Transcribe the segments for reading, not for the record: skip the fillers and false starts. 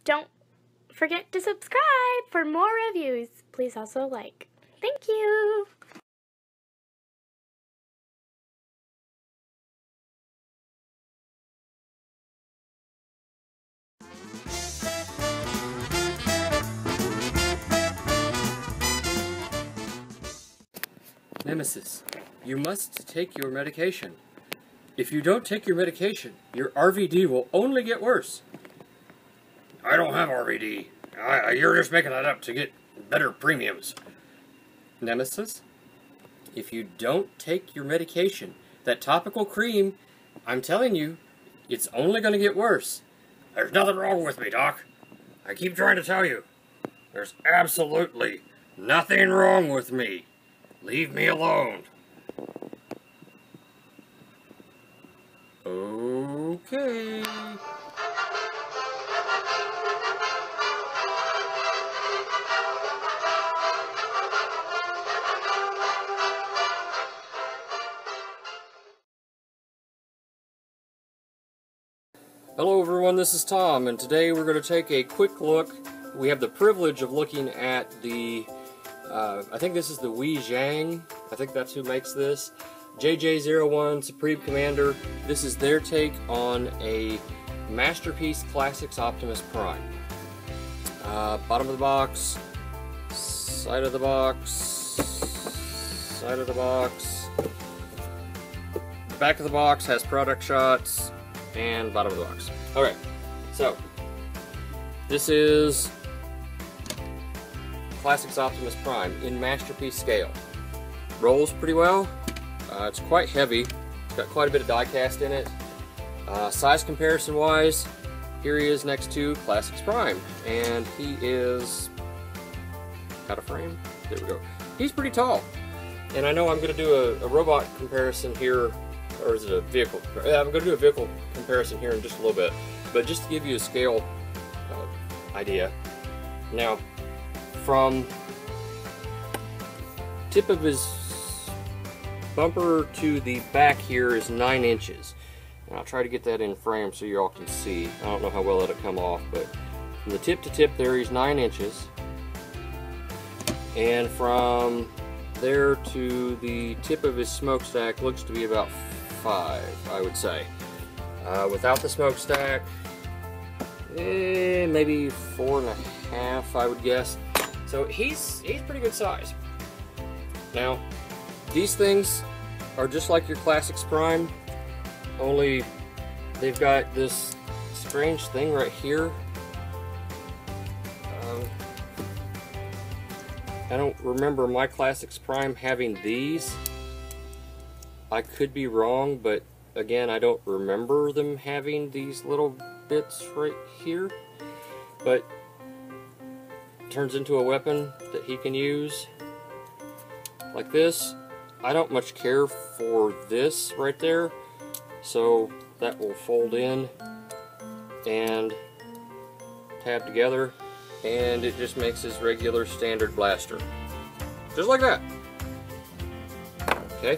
don't forget to subscribe for more reviews. Please also like. Thank you. Nemesis, you must take your medication. If you don't take your medication, your RVD will only get worse. I don't have RVD. You're just making that up to get better premiums. Nemesis, if you don't take your medication, that topical cream, I'm telling you, it's only going to get worse. There's nothing wrong with me, Doc. I keep trying to tell you. There's absolutely nothing wrong with me. Leave me alone. Okay. Hello everyone, this is Tom, and today we're going to take a quick look. We have the privilege of looking at the I think this is the Jiang. I think that's who makes this. JJ01 Supreme Commander. This is their take on a Masterpiece Classics Optimus Prime. Bottom of the box, side of the box, side of the box. Back of the box has product shots, and bottom of the box. Okay, so this is Classics Optimus Prime in Masterpiece scale. Rolls pretty well. It's quite heavy. It's got quite a bit of die cast in it. Size comparison wise, here he is next to Classics Prime, and he is out of frame. There we go. He's pretty tall, and I know I'm going to do a robot comparison here, or is it a vehicle? Yeah, I'm going to do a vehicle comparison here in just a little bit, but just to give you a scale idea. Now, from tip of his bumper to the back here is 9 inches. And I'll try to get that in frame so you all can see. I don't know how well it'll come off, but from the tip to tip there he's 9 inches. And from there to the tip of his smokestack looks to be about 5, I would say. Without the smokestack, maybe 4.5, I would guess. So he's pretty good size. Now, these things are just like your Classics Prime, only they've got this strange thing right here. I don't remember my Classics Prime having these. I could be wrong, but again, I don't remember them having these little bits right here. But turns into a weapon that he can use like this. I don't much care for this right there, so that will fold in and tab together, and it just makes his regular standard blaster, just like that. Okay,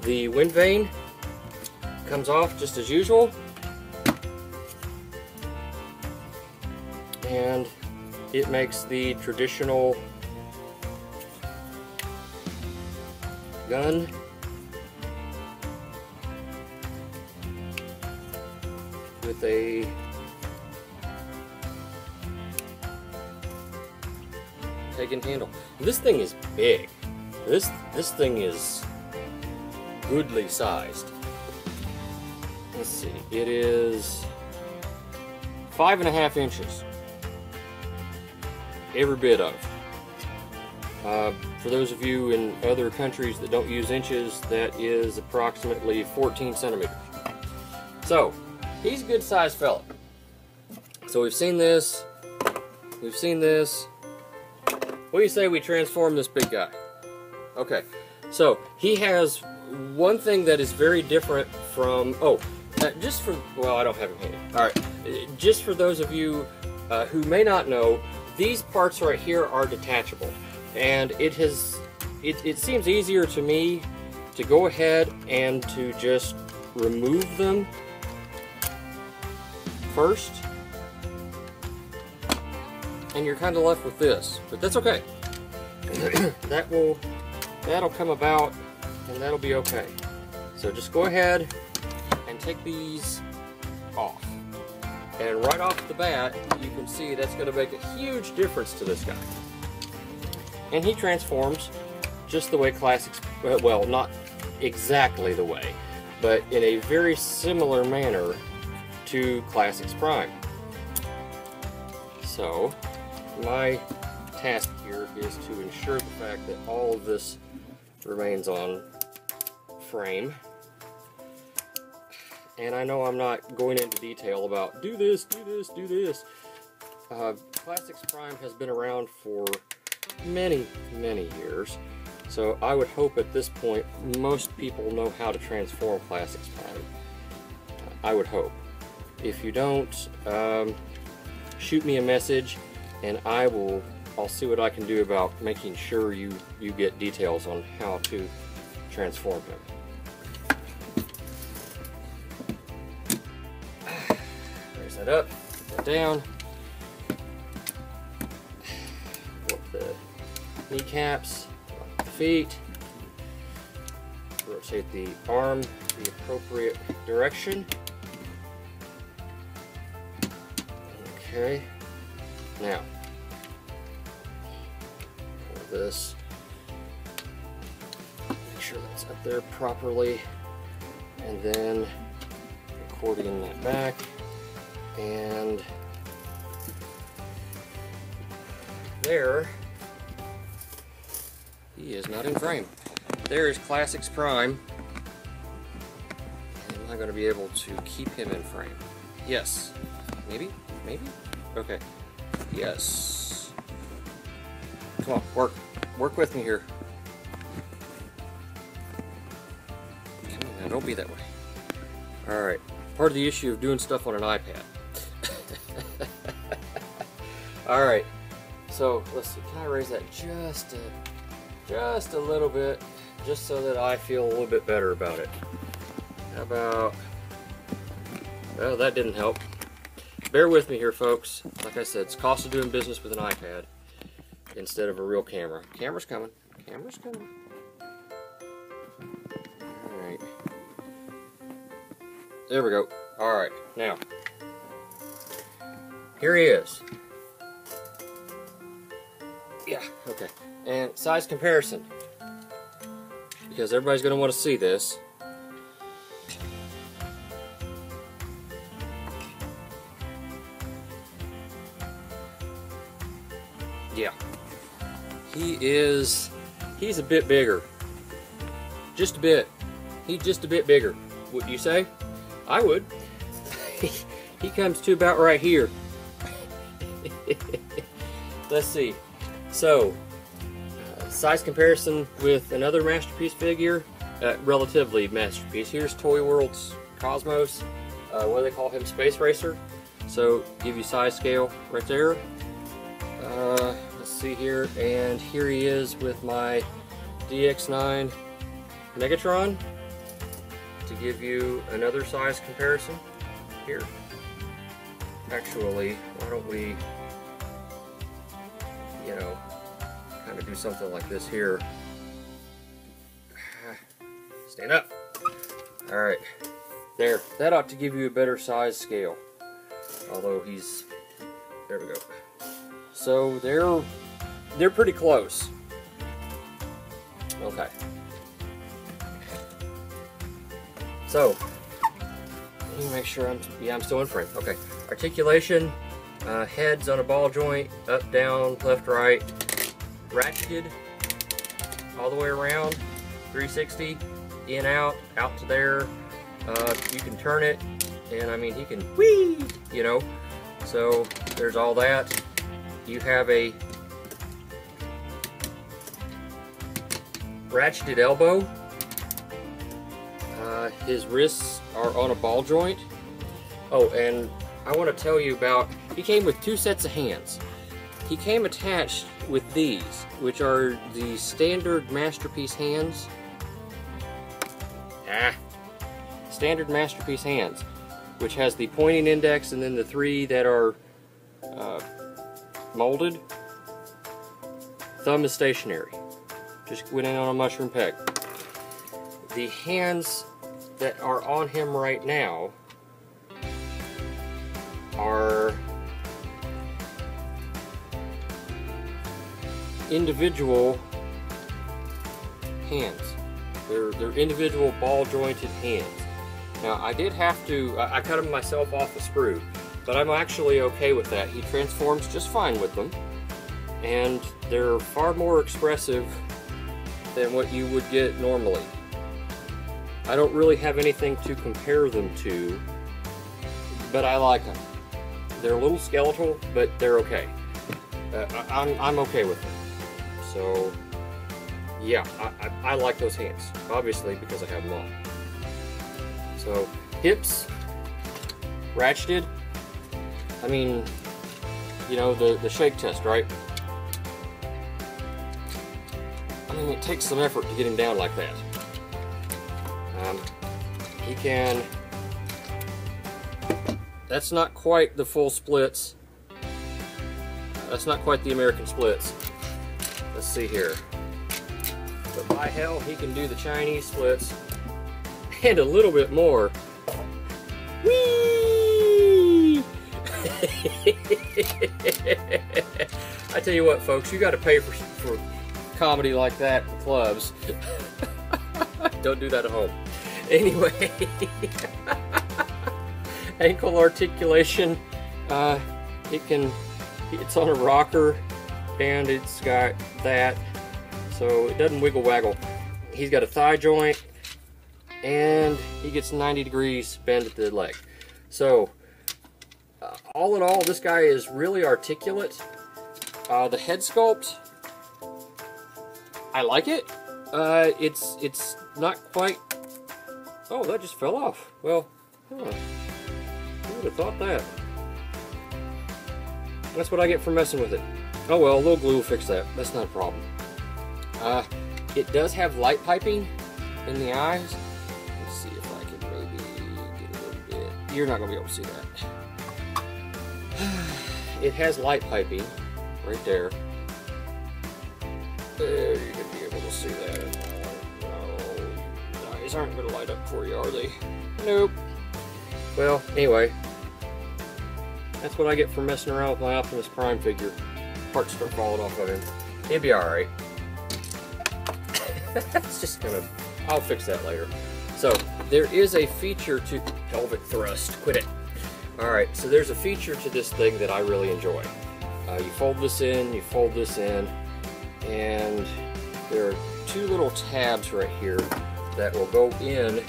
the wind vane comes off just as usual, and it makes the traditional gun with a taken handle. This thing is big. This thing is goodly sized. Let's see, it is 5.5 inches. Every bit of. For those of you in other countries that don't use inches, that is approximately 14 centimeters. So, he's a good sized fella. So we've seen this, we've seen this. What do you say we transform this big guy? Okay, so he has one thing that is very different from, just for, well, I don't have him handy. Alright, just for those of you who may not know, these parts right here are detachable. And it seems easier to me to go ahead and to just remove them first and you're kind of left with this, but that's okay. That'll come about, and that'll be okay. So just go ahead and take these off. And right off the bat, you can see that's going to make a huge difference to this guy. And he transforms just the way Classics, well, not exactly the way, but in a very similar manner to Classics Prime. So, my task here is to ensure the fact that all of this remains on frame. And I know I'm not going into detail about do this, do this, do this. Classics Prime has been around for many, many years. So I would hope at this point most people know how to transform Classics Prime. I would hope. If you don't, shoot me a message and I'll see what I can do about making sure you get details on how to transform him. Raise that up, put that down. Flip the kneecaps, the feet. Rotate the arm the appropriate direction. Okay. Now, hold this. Make sure that's up there properly, and then accordion that back, and there. He is not in frame. There is Classics Prime. Am I going to be able to keep him in frame? Yes. Maybe? Maybe? Okay. Yes. Come on, work. Work with me here. Come on now, don't be that way. Alright. Part of the issue of doing stuff on an iPad. Alright. So, let's see. Can I raise that just a little bit, just so that I feel a little bit better about it? How about... Well, that didn't help. Bear with me here, folks. Like I said, it's the cost of doing business with an iPad instead of a real camera. Camera's coming. Camera's coming. Alright. There we go. Alright, now. Here he is. Yeah, okay. And size comparison. Because everybody's going to want to see this. Yeah. He's a bit bigger. Just a bit. He's just a bit bigger. Would you say? I would. He comes to about right here. Let's see. So, size comparison with another Masterpiece figure. Relatively Masterpiece. Here's Toy World's Cosmos. What do they call him? Space Racer. So, give you size scale right there. Let's see here, and here he is with my DX9 Megatron to give you another size comparison. Here, actually, why don't we, you know, kind of do something like this here. Stand up. Alright, there, that ought to give you a better size scale, although he's, there we go. So they're pretty close. Okay. So let me make sure I'm still in frame. Okay. Articulation, heads on a ball joint, up, down, left, right, ratcheted all the way around, 360, in, out to there. You can turn it, and I mean he can whee, you know. So there's all that. You have a ratcheted elbow. His wrists are on a ball joint. Oh, and I want to tell you about, he came with two sets of hands. He came attached with these, which are the standard Masterpiece hands. Standard Masterpiece hands, which has the pointing index and then the three that are molded. Thumb is stationary. Just went in on a mushroom peg. The hands that are on him right now are individual hands. They're individual ball jointed hands. Now I did have to, I cut them myself off a sprue, but I'm actually okay with that. He transforms just fine with them, and they're far more expressive than what you would get normally. I don't really have anything to compare them to, but I like them. They're a little skeletal, but they're okay. I'm okay with them. So yeah, I like those hands, obviously, because I have them on. So hips, ratcheted. I mean, you know, the shake test, right? I mean, it takes some effort to get him down like that. He can, that's not quite the full splits. That's not quite the American splits. Let's see here. But by hell, he can do the Chinese splits and a little bit more. Whee! I tell you what, folks, you got to pay for comedy like that in clubs. Don't do that at home. Anyway, ankle articulation. It's on a rocker, and it's got that, so it doesn't wiggle waggle. He's got a thigh joint, and he gets 90 degrees bend at the leg. So all in all, this guy is really articulate. The head sculpt, I like it. It's not quite. Oh, that just fell off. Well, who would have thought that? That's what I get for messing with it. Oh well, a little glue will fix that. That's not a problem. It does have light piping in the eyes. Let's see if I can maybe get a little bit. You're not going to be able to see that. It has light piping right there. There, you're going to be able to see that. No, eyes aren't going to light up for you, are they? Nope. Well, anyway, that's what I get for messing around with my Optimus Prime figure. Parts start falling off of him. It'll be alright. It's just gonna, I'll fix that later. So, there is a feature to pelvic thrust. Quit it. Alright, so there's a feature to this thing that I really enjoy. You fold this in, and there are two little tabs right here that will go in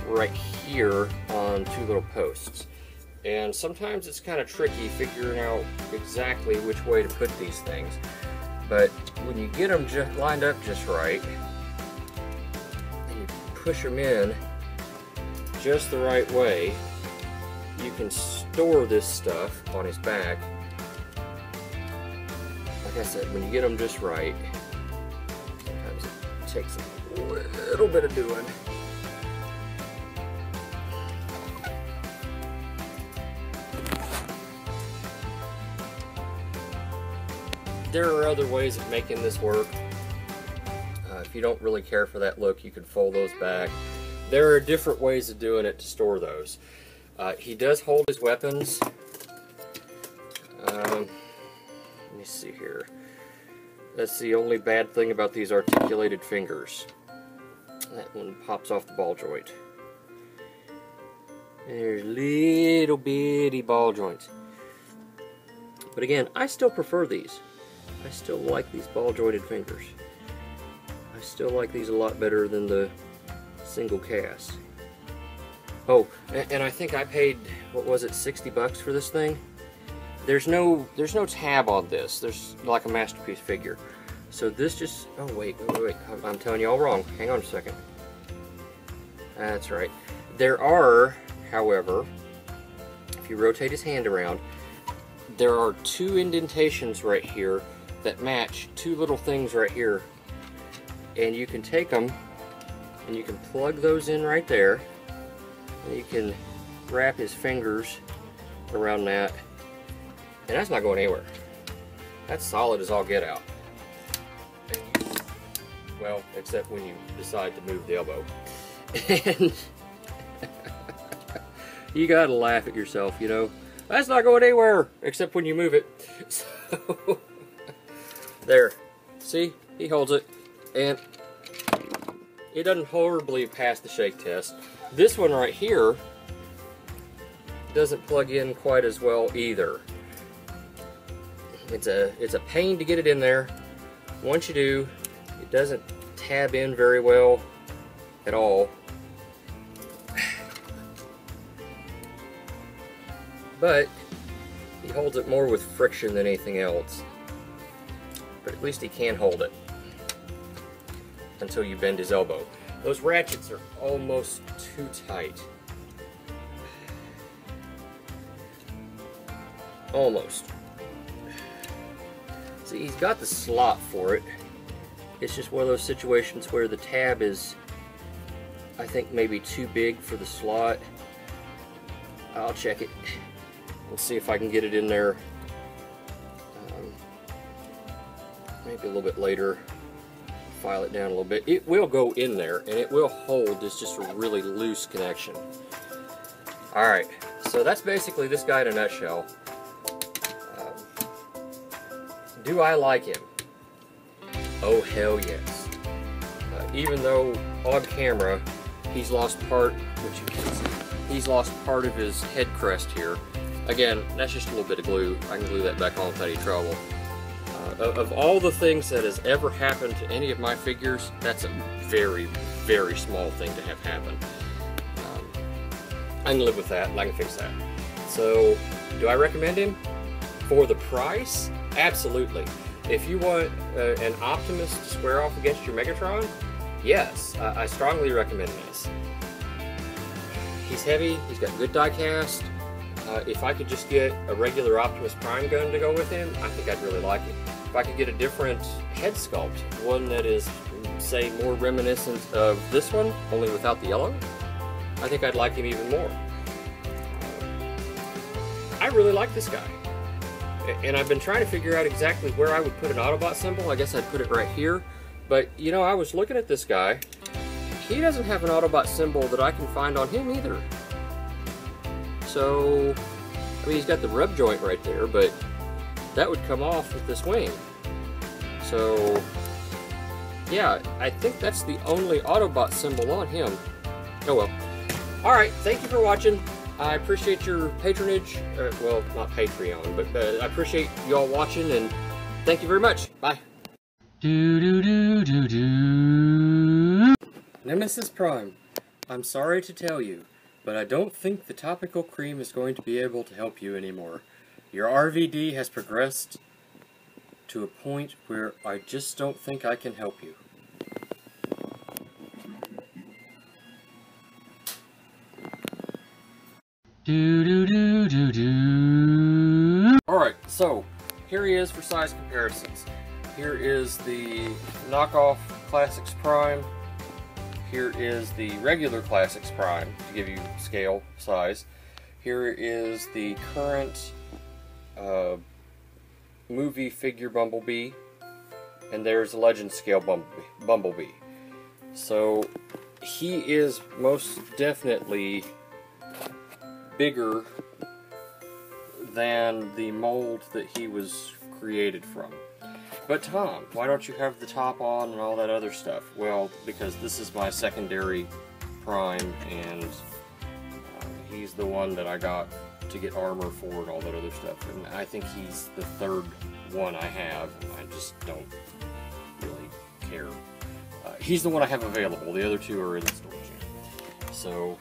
right here on two little posts. And sometimes it's kind of tricky figuring out exactly which way to put these things. But when you get them just lined up just right, and you push them in just the right way, you can store this stuff on his back. Like I said, when you get them just right, sometimes it takes a little bit of doing. There are other ways of making this work. If you don't really care for that look, you can fold those back. There are different ways of doing it to store those. He does hold his weapons. Let me see here. That's the only bad thing about these articulated fingers. That one pops off the ball joint. There's little bitty ball joints. But again, I still prefer these. I still like these ball jointed fingers. I still like these a lot better than the single cast. Oh, and I think I paid, what was it, 60 bucks for this thing? There's no tab on this. There's like a masterpiece figure. So this just, oh wait, I'm telling you all wrong. Hang on a second. That's right. There are, however, if you rotate his hand around, there are two indentations right here that match two little things right here, and you can take them and you can plug those in right there, and you can wrap his fingers around that, and that's not going anywhere. That's solid as all get out. Well, except when you decide to move the elbow. And you gotta laugh at yourself, you know. That's not going anywhere, except when you move it. So, there. See? He holds it. And it doesn't horribly pass the shake test. This one right here doesn't plug in quite as well either. It's a pain to get it in there. Once you do, it doesn't tab in very well at all. But he holds it more with friction than anything else. But at least he can hold it until you bend his elbow. Those ratchets are almost too tight. Almost. See, he's got the slot for it. It's just one of those situations where the tab is, I think, maybe too big for the slot. I'll check it. We'll see if I can get it in there. Maybe a little bit later. File it down a little bit. It will go in there and it will hold. It's just a really loose connection. Alright, so that's basically this guy in a nutshell. Do I like him? Oh hell yes. Even though on camera he's lost part, which you can see, he's lost part of his head crest here. Again, that's just a little bit of glue. I can glue that back on without any trouble. Of all the things that has ever happened to any of my figures, that's a very, very small thing to have happen. I can live with that, and I can fix that. So, do I recommend him? For the price? Absolutely. If you want an Optimus to square off against your Megatron, yes, I strongly recommend this. He's heavy, he's got good die cast. If I could just get a regular Optimus Prime gun to go with him, I think I'd really like it. If I could get a different head sculpt, one that is, say, more reminiscent of this one, only without the yellow, I think I'd like him even more. I really like this guy. And I've been trying to figure out exactly where I would put an Autobot symbol. I guess I'd put it right here. But, you know, I was looking at this guy. He doesn't have an Autobot symbol that I can find on him either. So, I mean, he's got the rub joint right there, but that would come off with this wing. So, yeah, I think that's the only Autobot symbol on him. Oh well. Alright, thank you for watching. I appreciate your patronage. Well, not Patreon, but I appreciate y'all watching, and thank you very much. Bye. Nemesis Prime, I'm sorry to tell you, but I don't think the topical cream is going to be able to help you anymore. Your RVD has progressed to a point where I just don't think I can help you. Alright, so here he is for size comparisons. Here is the knockoff Classics Prime. Here is the regular Classics Prime to give you scale size. Here is the current movie figure Bumblebee, and there's a Legend scale Bumblebee. So he is most definitely bigger than the mold that he was created from. But Tom, why don't you have the top on and all that other stuff? Well, because this is my secondary Prime, and he's the one that I got to get armor for and all that other stuff. And I think he's the third one I have. I just don't really care. He's the one I have available. The other two are in the storage unit. So,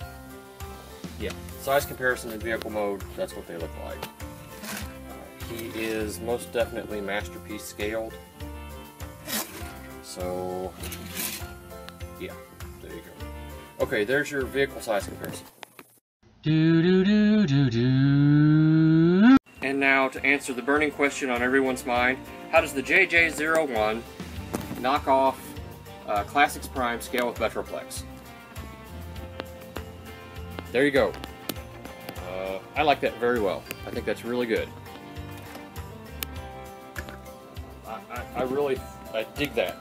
yeah. Size comparison in vehicle mode, that's what they look like. He is most definitely Masterpiece scaled. So, yeah, there you go. Okay, there's your vehicle size comparison. And now to answer the burning question on everyone's mind, how does the JJ01 knockoff Classics Prime scale with Metroplex? There you go. I like that very well. I think that's really good. I dig that.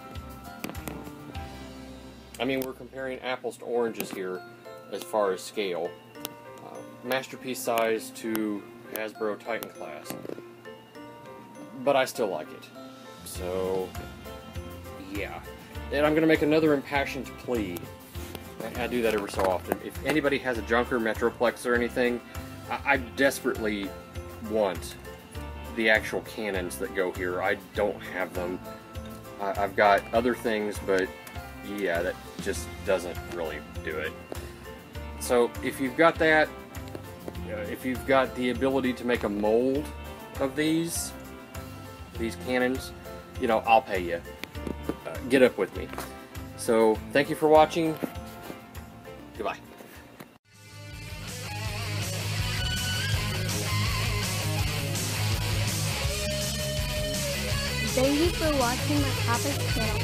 I mean, we're comparing apples to oranges here as far as scale. Masterpiece size to Hasbro Titan class. But I still like it. So, yeah. And I'm going to make another impassioned plea. I do that every so often. If anybody has a Junker, Metroplex, or anything, I desperately want the actual cannons that go here. I don't have them. I've got other things, but yeah, that just doesn't really do it. So if you've got that, if you've got the ability to make a mold of these cannons, you know, I'll pay you. Get up with me. So thank you for watching. Goodbye. Thank you for watching my Papa's channel.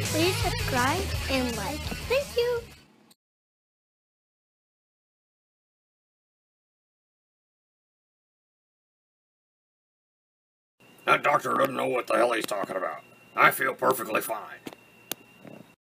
Please subscribe and like. Thank you. That doctor doesn't know what the hell he's talking about. I feel perfectly fine.